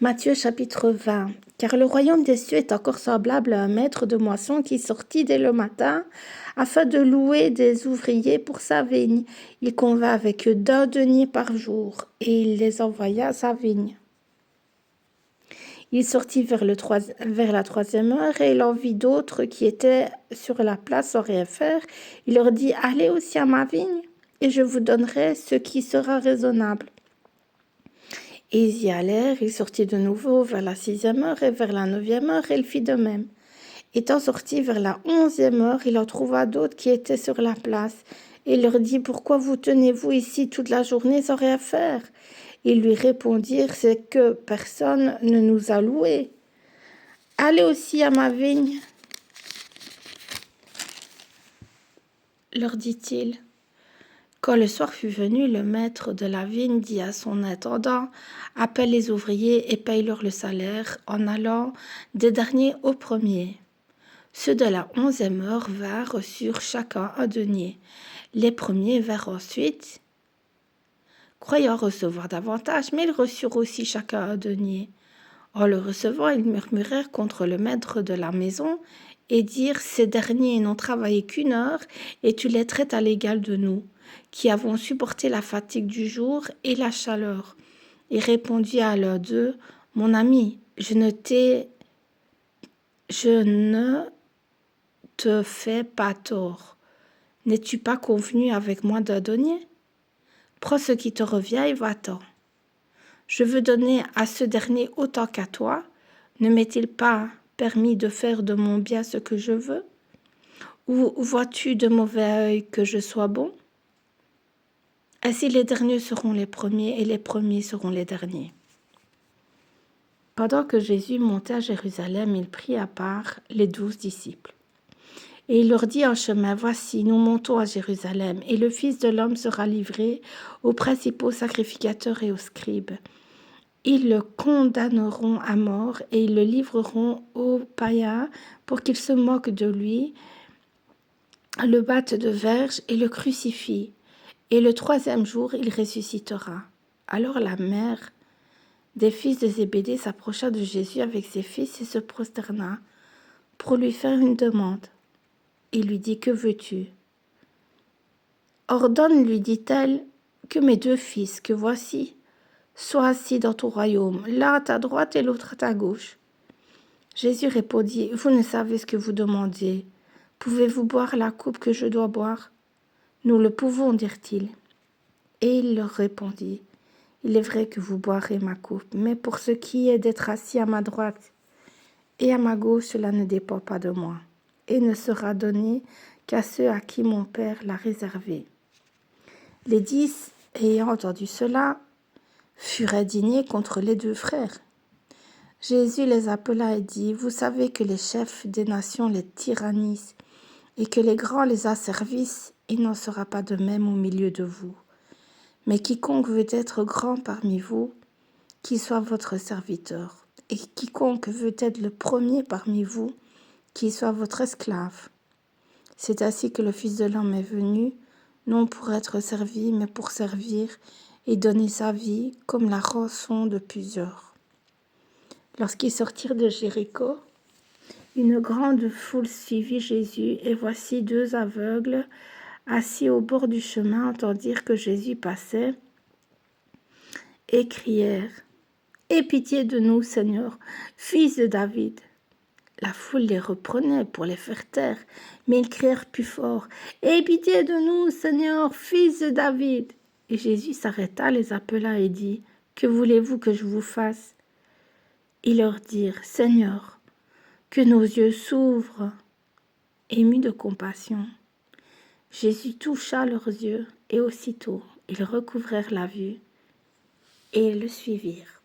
Matthieu chapitre 20. Car le royaume des cieux est encore semblable à un maître de moisson qui sortit dès le matin afin de louer des ouvriers pour sa vigne. Il convint avec eux d'un denier par jour et il les envoya à sa vigne. Il sortit vers la troisième heure et il en vit d'autres qui étaient sur la place sans rien faire. Il leur dit, allez aussi à ma vigne et je vous donnerai ce qui sera raisonnable. Et ils y allèrent, il sortit de nouveau vers la 6e heure et vers la 9e heure, et il fit de même. Étant sorti vers la 11e heure, il en trouva d'autres qui étaient sur la place. Et il leur dit, pourquoi vous tenez-vous ici toute la journée sans rien faire? Ils lui répondirent, c'est que personne ne nous a loués. Allez aussi à ma vigne, leur dit-il. Quand le soir fut venu, le maître de la vigne dit à son intendant, appelle les ouvriers et paye-leur le salaire en allant des derniers aux premiers. Ceux de la 11e heure vinrent, reçurent chacun un denier. Les premiers vinrent ensuite, croyant recevoir davantage, mais ils reçurent aussi chacun un denier. En le recevant, ils murmurèrent contre le maître de la maison et dirent, ces derniers n'ont travaillé qu'1 heure et tu les traites à l'égal de nous, qui avons supporté la fatigue du jour et la chaleur. Il répondit à l'un d'eux, mon ami, je ne te fais pas tort. N'es-tu pas convenu avec moi d'un denier? Prends ce qui te revient et va-t'en. Je veux donner à ce dernier autant qu'à toi. Ne m'est-il pas permis de faire de mon bien ce que je veux? Ou vois-tu de mauvais œil que je sois bon? Ainsi les derniers seront les premiers et les premiers seront les derniers. Pendant que Jésus montait à Jérusalem, il prit à part les 12 disciples. Et il leur dit en chemin, voici, nous montons à Jérusalem, et le Fils de l'homme sera livré aux principaux sacrificateurs et aux scribes. Ils le condamneront à mort et ils le livreront aux païens pour qu'ils se moquent de lui, le battent de verge et le crucifient. Et le 3e jour, il ressuscitera. Alors la mère des fils de Zébédée s'approcha de Jésus avec ses fils et se prosterna pour lui faire une demande. Il lui dit, que veux-tu? Ordonne, lui dit-elle, que mes 2 fils, que voici, sois assis dans ton royaume, l'un à ta droite et l'autre à ta gauche. Jésus répondit, vous ne savez ce que vous demandez. Pouvez-vous boire la coupe que je dois boire? Nous le pouvons, dirent-ils. Et il leur répondit, il est vrai que vous boirez ma coupe, mais pour ce qui est d'être assis à ma droite et à ma gauche, cela ne dépend pas de moi, et ne sera donné qu'à ceux à qui mon Père l'a réservé. Les 10, ayant entendu cela, furent indignés contre les 2 frères. Jésus les appela et dit, vous savez que les chefs des nations les tyrannisent et que les grands les asservissent, il n'en sera pas de même au milieu de vous. Mais quiconque veut être grand parmi vous, qu'il soit votre serviteur, et quiconque veut être le premier parmi vous, qu'il soit votre esclave. C'est ainsi que le Fils de l'homme est venu, non pour être servi, mais pour servir et donner sa vie comme la rançon de plusieurs. Lorsqu'ils sortirent de Jéricho, une grande foule suivit Jésus, et voici 2 aveugles, assis au bord du chemin, entendirent que Jésus passait, et crièrent, « Aie pitié de nous, Seigneur, fils de David !» La foule les reprenait pour les faire taire, mais ils crièrent plus fort, « Aie pitié de nous, Seigneur, fils de David !» Et Jésus s'arrêta, les appela et dit, « Que voulez-vous que je vous fasse ?» Ils leur dirent, « Seigneur, que nos yeux s'ouvrent. » Ému de compassion, Jésus toucha leurs yeux, et aussitôt ils recouvrèrent la vue et le suivirent.